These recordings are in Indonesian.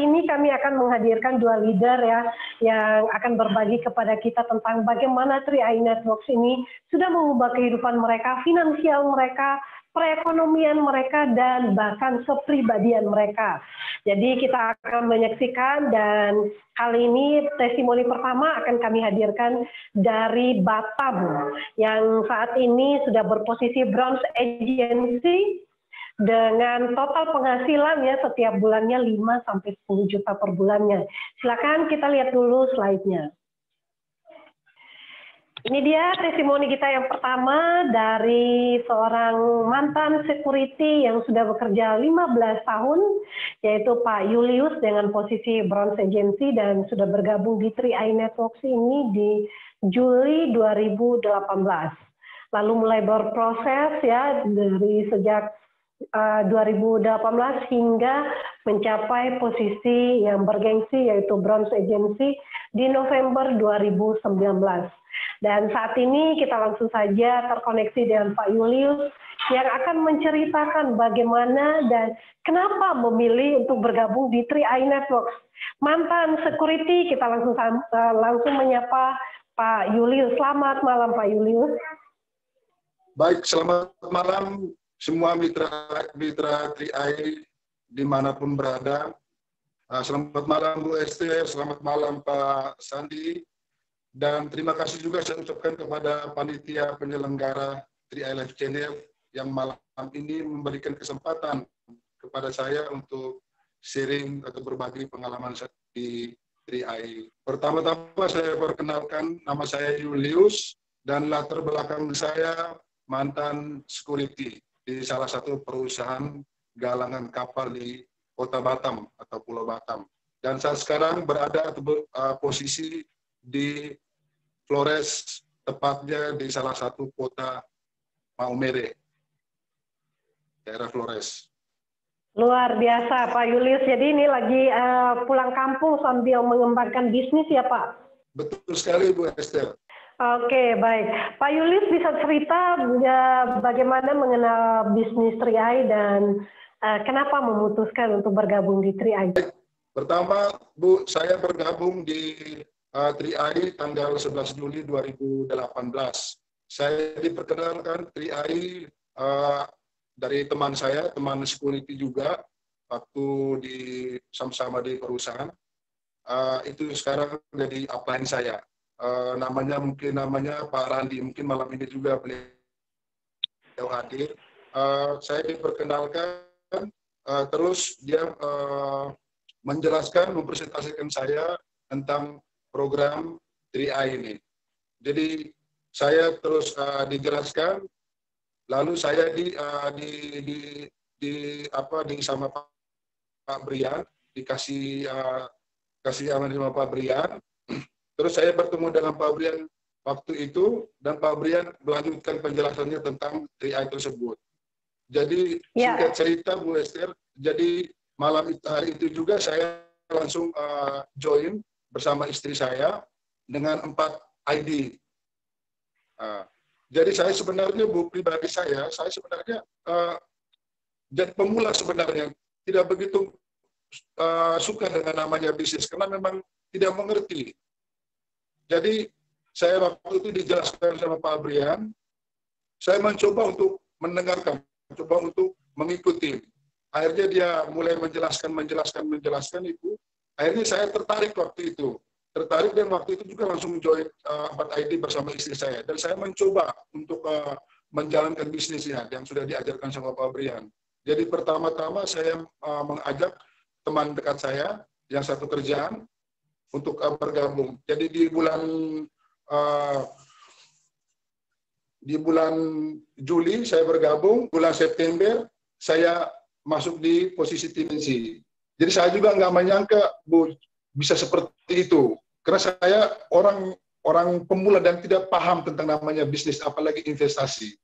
ini kami akan menghadirkan dua leader ya yang akan berbagi kepada kita tentang bagaimana 3i Networks ini sudah mengubah kehidupan mereka, finansial mereka, perekonomian mereka, dan bahkan kepribadian mereka. Jadi kita akan menyaksikan, dan kali ini testimoni pertama akan kami hadirkan dari Batam yang saat ini sudah berposisi Bronze Agency dengan total penghasilan ya setiap bulannya 5-10 juta per bulannya. Silakan kita lihat dulu slide-nya. Ini dia testimoni kita yang pertama dari seorang mantan security yang sudah bekerja 15 tahun, yaitu Pak Julius dengan posisi Bronze Agency dan sudah bergabung di 3i Networks ini di Juli 2018. Lalu mulai berproses ya dari sejak 2018 hingga mencapai posisi yang bergengsi yaitu Bronze Agency di November 2019. Dan saat ini kita langsung saja terkoneksi dengan Pak Julius yang akan menceritakan bagaimana dan kenapa memilih untuk bergabung di 3i Networks. Mantan security, kita langsung menyapa Pak Julius. Selamat malam Pak Julius. Baik, selamat malam semua mitra 3i dimanapun berada. Selamat malam Bu Esther, selamat malam Pak Sandi, dan terima kasih juga saya ucapkan kepada panitia penyelenggara 3i Live Channel yang malam ini memberikan kesempatan kepada saya untuk sharing atau berbagi pengalaman saya di 3i. Pertama-tama saya perkenalkan, nama saya Julius dan latar belakang saya mantan security di salah satu perusahaan galangan kapal di Kota Batam atau Pulau Batam. Dan saat sekarang berada atau posisi di Flores, tepatnya di salah satu kota Maumere, daerah Flores. Luar biasa Pak Julius, jadi ini lagi pulang kampung sambil mengembangkan bisnis ya Pak? Betul sekali Bu Esther. Oke, baik. Pak Julius bisa cerita ya, bagaimana mengenal bisnis 3i dan kenapa memutuskan untuk bergabung di 3i? Pertama, Bu, saya bergabung di 3i tanggal 11 Juli 2018. Saya diperkenalkan 3i dari teman saya, teman security juga, waktu sama-sama di perusahaan. Itu sekarang jadi upline saya. Namanya Pak Randi, mungkin malam ini juga beliau hadir. Saya diperkenalkan, terus dia menjelaskan, mempresentasikan saya tentang program 3i ini. Jadi saya terus dijelaskan, lalu saya sama Pak Brian, dikasih amanah sama Pak Brian. Terus saya bertemu dengan Pak Brian waktu itu, dan Pak Brian melanjutkan penjelasannya tentang 3i tersebut. Jadi singkat cerita Bu Esther, jadi hari itu juga saya langsung join bersama istri saya dengan 4 ID. Jadi saya sebenarnya, Bu, pribadi saya sebenarnya jadi pemula sebenarnya, tidak begitu suka dengan namanya bisnis karena memang tidak mengerti. Jadi saya waktu itu dijelaskan sama Pak Brian, saya mencoba untuk mendengarkan, mencoba untuk mengikuti. Akhirnya dia mulai menjelaskan itu. Akhirnya saya tertarik waktu itu. Dan waktu itu juga langsung join 4 ID bersama istri saya. Dan saya mencoba untuk menjalankan bisnisnya yang sudah diajarkan sama Pak Brian. Jadi pertama-tama saya mengajak teman dekat saya yang satu kerjaan untuk bergabung. Jadi di bulan Juli saya bergabung, bulan September saya masuk di posisi tim insi. Jadi saya juga nggak menyangka, Bu, bisa seperti itu. Karena saya orang pemula dan tidak paham tentang namanya bisnis, apalagi investasi.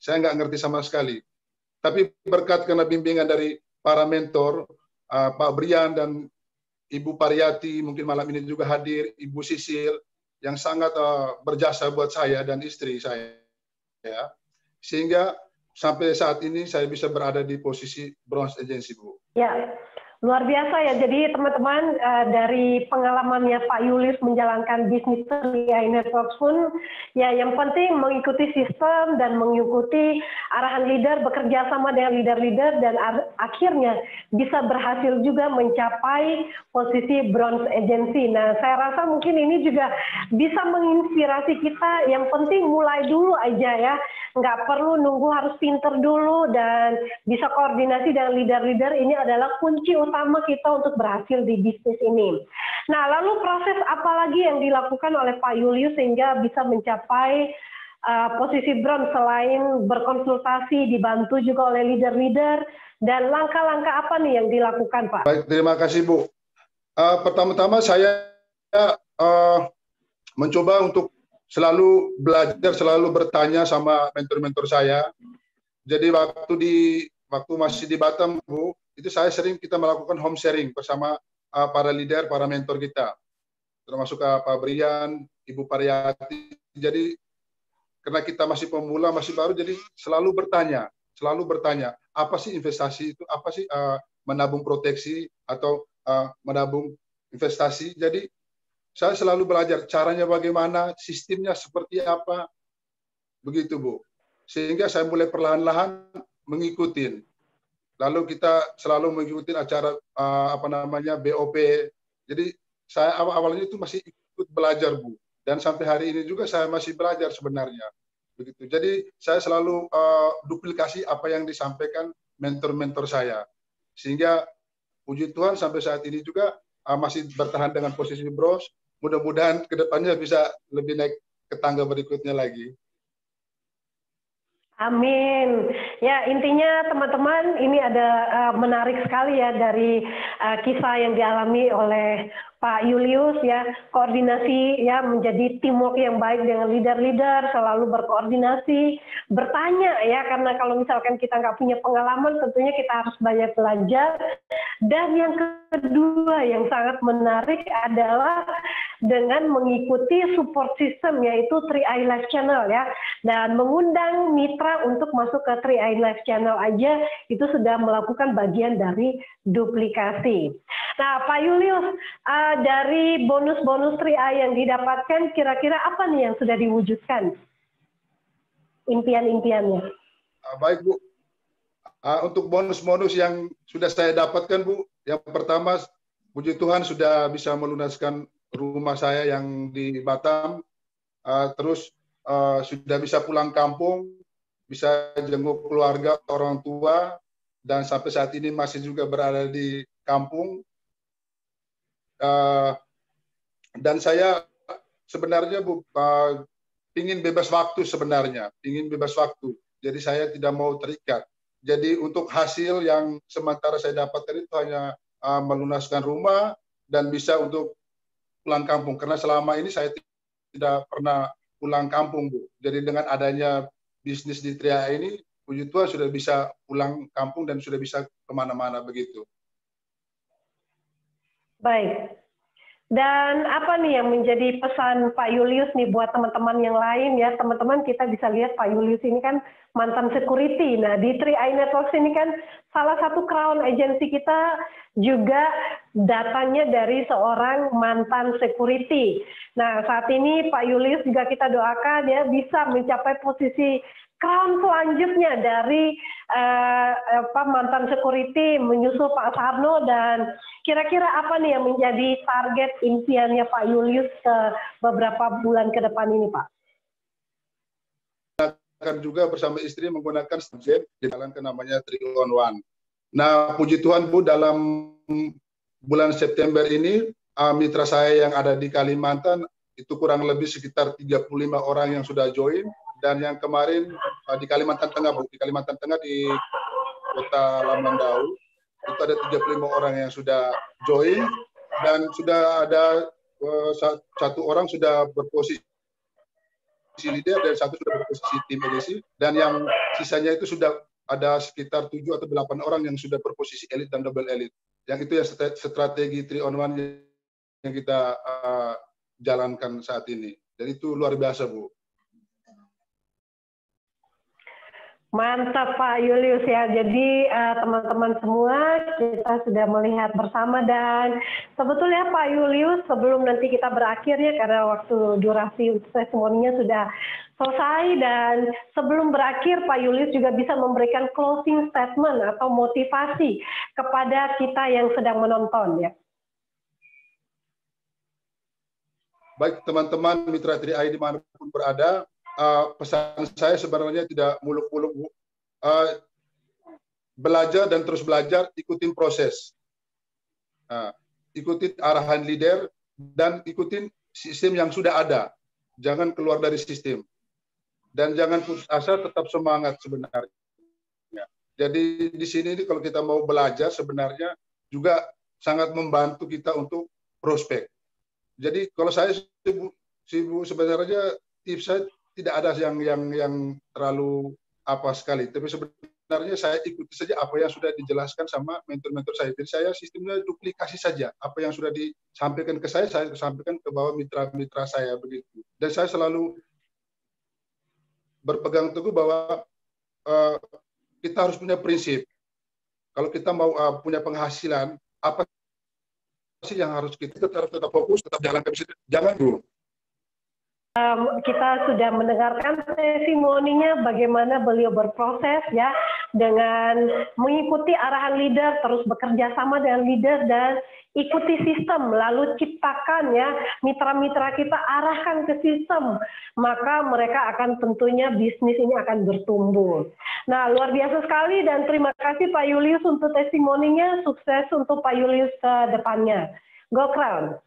Saya nggak ngerti sama sekali. Tapi berkat karena bimbingan dari para mentor, Pak Brian dan Ibu Pariyati, mungkin malam ini juga hadir, Ibu Sisil, yang sangat berjasa buat saya dan istri saya. Ya. Sehingga sampai saat ini saya bisa berada di posisi Bronze Agency, Bu. Ya, Luar biasa ya, jadi teman-teman dari pengalamannya Pak Julius menjalankan bisnis 3i Networks pun, ya yang penting mengikuti sistem dan mengikuti arahan leader, bekerja sama dengan leader-leader dan akhirnya bisa berhasil juga mencapai posisi bronze agency. Nah, saya rasa mungkin ini juga bisa menginspirasi kita, yang penting mulai dulu aja ya, nggak perlu nunggu harus pinter dulu dan bisa koordinasi dengan leader-leader. Ini adalah kunci utama kita untuk berhasil di bisnis ini. Nah, lalu proses apa lagi yang dilakukan oleh Pak Julius sehingga bisa mencapai posisi bronze selain berkonsultasi, dibantu juga oleh leader-leader, dan langkah-langkah apa nih yang dilakukan, Pak? Baik, terima kasih Bu. Pertama-tama saya mencoba untuk selalu belajar, selalu bertanya sama mentor-mentor saya. Jadi waktu masih di Batam, Bu, itu kita melakukan home sharing bersama para leader, para mentor kita, termasuk Pak Brian, Ibu Pariyati. Jadi karena kita masih pemula, masih baru, jadi selalu bertanya, apa sih investasi itu, apa sih menabung proteksi atau menabung investasi. Jadi saya selalu belajar caranya bagaimana, sistemnya seperti apa, begitu Bu. Sehingga saya mulai perlahan-lahan mengikuti. Lalu kita selalu mengikuti acara BOP. Jadi saya awalnya itu masih ikut belajar Bu, dan sampai hari ini juga saya masih belajar sebenarnya. Begitu. Jadi saya selalu duplikasi apa yang disampaikan mentor-mentor saya, sehingga puji Tuhan sampai saat ini juga masih bertahan dengan posisi bronze. Mudah-mudahan kedepannya bisa lebih naik ke tangga berikutnya lagi. Amin. Ya, intinya teman-teman ini ada menarik sekali ya dari kisah yang dialami oleh Pak Julius ya, koordinasi ya, menjadi teamwork yang baik dengan leader-leader, selalu berkoordinasi, bertanya ya, karena kalau misalkan kita nggak punya pengalaman tentunya kita harus banyak belajar. Dan yang kedua yang sangat menarik adalah dengan mengikuti support system, yaitu 3i Live Channel ya, dan mengundang mitra untuk masuk ke 3i Live Channel aja itu sudah melakukan bagian dari duplikasi. Nah, Pak Julius, dari bonus-bonus 3i yang didapatkan, kira-kira apa nih yang sudah diwujudkan? Impian-impiannya. Baik Bu, untuk bonus-bonus yang sudah saya dapatkan Bu, yang pertama, puji Tuhan sudah bisa melunaskan rumah saya yang di Batam, terus sudah bisa pulang kampung, bisa jenguk keluarga, orang tua, dan sampai saat ini masih juga berada di kampung. Dan saya sebenarnya Bu, ingin bebas waktu sebenarnya, ingin bebas waktu. Jadi saya tidak mau terikat. Jadi untuk hasil yang sementara saya dapatkan itu hanya melunaskan rumah dan bisa untuk pulang kampung, karena selama ini saya tidak pernah pulang kampung Bu. Jadi dengan adanya bisnis di 3i ini, puji Tuhan sudah bisa pulang kampung dan sudah bisa kemana-mana begitu. Baik. Dan apa nih yang menjadi pesan Pak Julius nih buat teman-teman yang lain ya, teman-teman kita bisa lihat Pak Julius ini kan mantan security. Nah di 3i Networks ini kan salah satu crown agency kita juga datangnya dari seorang mantan security. Nah saat ini Pak Julius juga kita doakan ya bisa mencapai posisi crown selanjutnya dari mantan security menyusul Pak Sarno. Dan kira-kira apa nih yang menjadi target impiannya Pak Julius ke beberapa bulan ke depan ini, Pak? Akan juga bersama istri menggunakan subjek dijalankan namanya 3-on-1. Nah, puji Tuhan Bu, dalam bulan September ini mitra saya yang ada di Kalimantan itu kurang lebih sekitar 35 orang yang sudah join, dan yang kemarin di Kalimantan Tengah Bu, di Kalimantan Tengah di Kota Lamandau itu ada 35 orang yang sudah join, dan sudah ada satu orang sudah berposisi leader dan satu sudah berposisi tim agency, dan yang sisanya itu sudah ada sekitar 7 atau 8 orang yang sudah berposisi elit dan double elit. Yang itu ya strategi 3-on-1 yang kita jalankan saat ini. Dan itu luar biasa Bu. Mantap Pak Julius ya. Jadi teman-teman semua kita sudah melihat bersama dan sebetulnya Pak Julius sebelum nanti kita berakhir ya karena waktu durasi testimoninya sudah selesai dan sebelum berakhir Pak Julius juga bisa memberikan closing statement atau motivasi kepada kita yang sedang menonton ya. Baik teman-teman Mitra 3i dimanapun berada, pesan saya sebenarnya tidak muluk-muluk, Bu. Belajar dan terus belajar, ikutin proses. Ikutin arahan leader dan ikutin sistem yang sudah ada. Jangan keluar dari sistem. Dan jangan putus asa, tetap semangat sebenarnya. Jadi di sini kalau kita mau belajar sebenarnya juga sangat membantu kita untuk prospek. Jadi kalau saya sibuk sebenarnya tips saya tidak ada yang terlalu apa sekali, tapi sebenarnya saya ikuti saja apa yang sudah dijelaskan sama mentor-mentor saya. Jadi saya sistemnya duplikasi saja apa yang sudah disampaikan ke saya sampaikan ke bawah mitra-mitra saya begitu. Dan saya selalu berpegang teguh bahwa kita harus punya prinsip. Kalau kita mau punya penghasilan, apa sih yang harus kita tetap fokus, tetap jalankan, jangan dulu. Kita sudah mendengarkan testimoninya bagaimana beliau berproses ya dengan mengikuti arahan leader, terus bekerja sama dengan leader dan ikuti sistem, lalu ciptakan ya mitra-mitra kita arahkan ke sistem, maka mereka akan tentunya bisnis ini akan bertumbuh. Nah luar biasa sekali dan terima kasih Pak Julius untuk testimoninya, sukses untuk Pak Julius ke depannya. Go Crown!